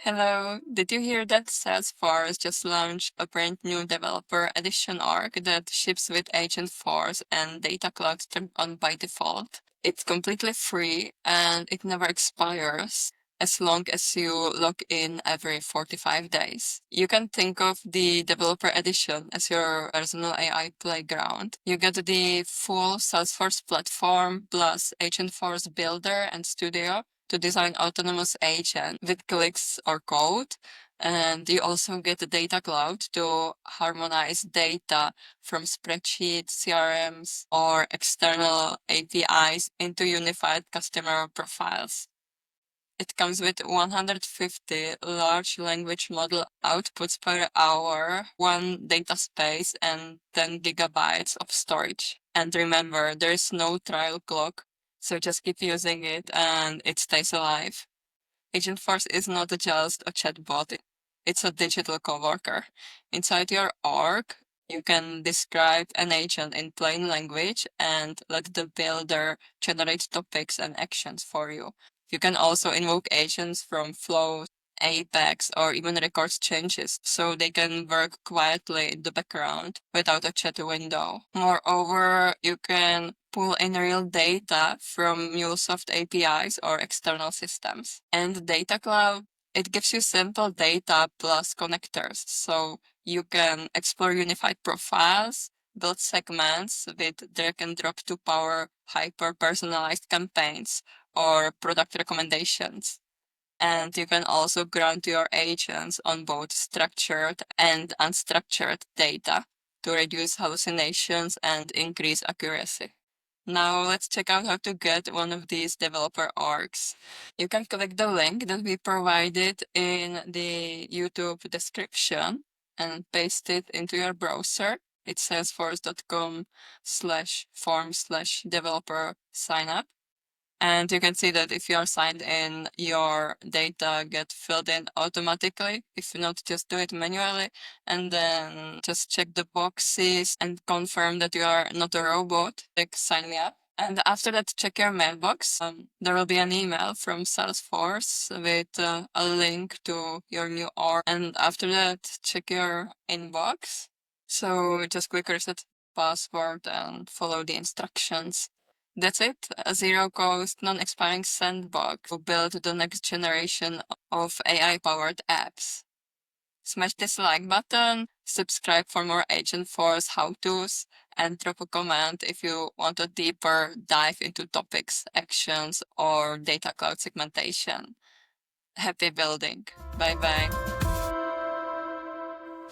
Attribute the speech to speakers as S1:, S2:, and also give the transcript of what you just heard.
S1: Hello, did you hear that Salesforce just launched a brand new developer edition org that ships with AgentForce and Data Cloud turned on by default? It's completely free and it never expires as long as you log in every 45 days. You can think of the developer edition as your personal AI playground. You get the full Salesforce platform plus AgentForce Builder and Studio to design autonomous agent with clicks or code. And you also get the data cloud to harmonize data from spreadsheets, CRMs, or external APIs into unified customer profiles. It comes with 150 large language model outputs per hour, 1 data space, and 10 gigabytes of storage. And remember, there is no trial clock, so just keep using it and it stays alive. AgentForce is not just a chatbot, it's a digital coworker. Inside your org, you can describe an agent in plain language and let the builder generate topics and actions for you. You can also invoke agents from flows, Apex, or even record changes so they can work quietly in the background without a chat window. Moreover, you can pull in real data from MuleSoft APIs or external systems. And Data Cloud, it gives you simple data plus connectors, so you can explore unified profiles, build segments with drag and drop to power hyper-personalized campaigns or product recommendations. And you can also grant your agents on both structured and unstructured data to reduce hallucinations and increase accuracy. Now let's check out how to get one of these developer orgs. You can click the link that we provided in the YouTube description and paste it into your browser. It's salesforce.com/form/developer signup. And you can see that if you are signed in, your data get filled in automatically. If not, just do it manually and then just check the boxes and confirm that you are not a robot. Like sign me up. And after that, check your mailbox. There will be an email from Salesforce with a link to your new org. And after that, check your inbox. So just quick reset password and follow the instructions. That's it, a zero-cost, non-expiring sandbox to build the next generation of AI-powered apps. Smash this like button, subscribe for more AgentForce how-tos, and drop a comment if you want a deeper dive into topics, actions, or data cloud segmentation. Happy building. Bye-bye.